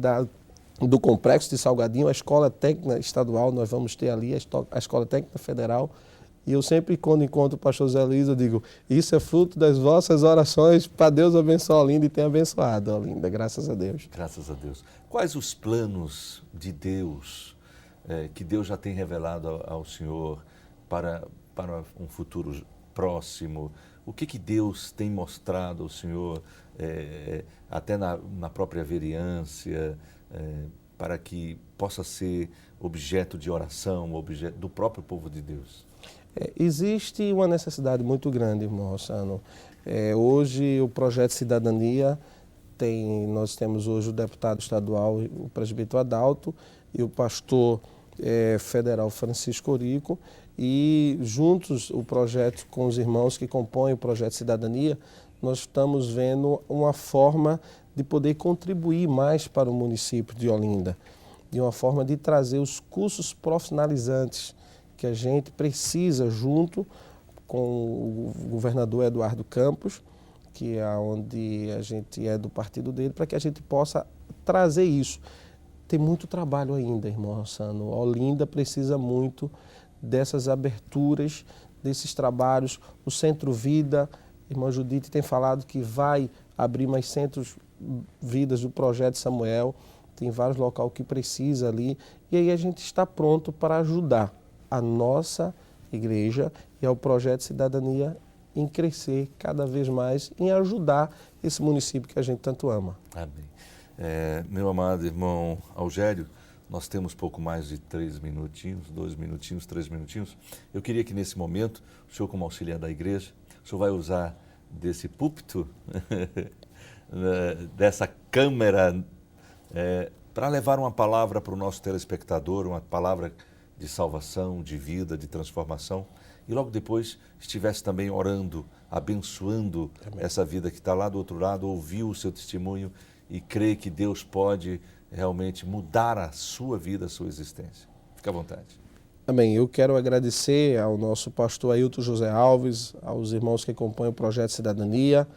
do Complexo de Salgadinho, a Escola Técnica Estadual, nós vamos ter ali a Escola Técnica Federal. E eu sempre, quando encontro o pastor Zé Luiz, eu digo, isso é fruto das vossas orações para Deus abençoar Olinda, e tem abençoado Olinda, graças a Deus. Graças a Deus. Quais os planos de Deus, que Deus já tem revelado ao Senhor para um futuro próximo? O que Deus tem mostrado ao Senhor, até na própria vereança, para que possa ser objeto de oração, objeto do próprio povo de Deus? Existe uma necessidade muito grande, irmão Rossano. Hoje o Projeto Cidadania nós temos hoje o deputado estadual, o presbítero Adalto, e o pastor federal Francisco Orico, e juntos o projeto com os irmãos que compõem o Projeto Cidadania, nós estamos vendo uma forma de poder contribuir mais para o município de Olinda, de uma forma de trazer os cursos profissionalizantes que a gente precisa, junto com o governador Eduardo Campos, que é onde a gente é do partido dele, para que a gente possa trazer isso. Tem muito trabalho ainda, irmão Rossano. Olinda precisa muito dessas aberturas, desses trabalhos. O Centro Vida, a irmã Judite tem falado que vai abrir mais centros vidas do Projeto Samuel. Tem vários locais que precisa ali. E aí a gente está pronto para ajudar a nossa igreja e ao Projeto Cidadania em crescer cada vez mais, em ajudar esse município que a gente tanto ama. Amém. Meu amado irmão Algério, nós temos pouco mais de 3 minutinhos, 2 minutinhos, 3 minutinhos. Eu queria que nesse momento, o senhor como auxiliar da igreja, o senhor vai usar desse púlpito, dessa câmera, para levar uma palavra para o nosso telespectador, uma palavra de salvação, de vida, de transformação, e logo depois estivesse também orando, abençoando essa vida que está lá do outro lado, ouviu o seu testemunho e crê que Deus pode realmente mudar a sua vida, a sua existência. Fique à vontade. Amém. Eu quero agradecer ao nosso pastor Ailton José Alves, aos irmãos que compõem o Projeto Cidadania,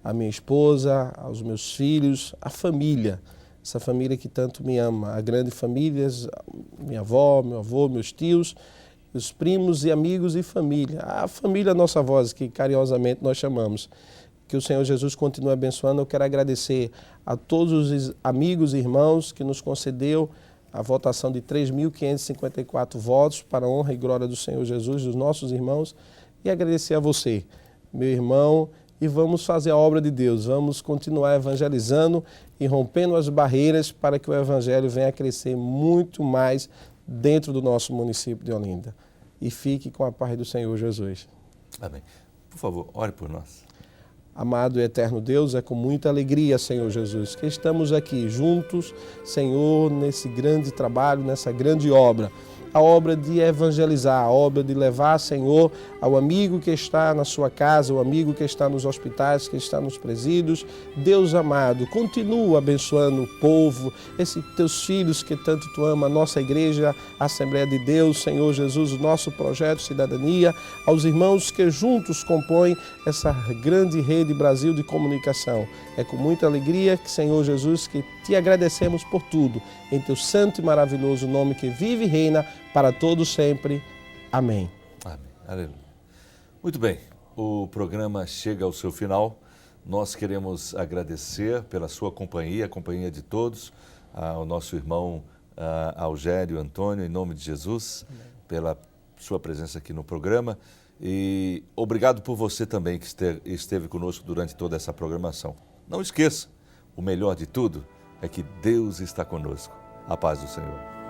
a minha esposa, aos meus filhos, a família, essa família que tanto me ama, a grande família, minha avó, meu avô, meus tios, os primos e amigos e família, a família Nossa Voz, que carinhosamente nós chamamos. Que o Senhor Jesus continue abençoando. Eu quero agradecer a todos os amigos e irmãos que nos concedeu a votação de 3.554 votos para a honra e glória do Senhor Jesus, dos nossos irmãos, e agradecer a você, meu irmão, e vamos fazer a obra de Deus, vamos continuar evangelizando e rompendo as barreiras para que o Evangelho venha a crescer muito mais dentro do nosso município de Olinda. E fique com a paz do Senhor Jesus. Amém. Por favor, ore por nós. Amado e eterno Deus, é com muita alegria, Senhor Jesus, que estamos aqui juntos, Senhor, nesse grande trabalho, nessa grande obra. A obra de evangelizar, a obra de levar, Senhor, ao amigo que está na sua casa, o amigo que está nos hospitais, que está nos presídios. Deus amado, continua abençoando o povo, esses teus filhos que tanto tu ama, a nossa igreja, a Assembleia de Deus, Senhor Jesus, o nosso projeto Cidadania, aos irmãos que juntos compõem essa grande rede Brasil de comunicação. É com muita alegria, Senhor Jesus, que te agradecemos por tudo, em teu santo e maravilhoso nome que vive e reina para todos sempre. Amém. Amém. Aleluia. Muito bem, o programa chega ao seu final. Nós queremos agradecer pela sua companhia, a companhia de todos, ao nosso irmão Algério Antônio, em nome de Jesus, pela sua presença aqui no programa. E obrigado por você também que esteve conosco durante toda essa programação. Não esqueça, o melhor de tudo é que Deus está conosco. A paz do Senhor.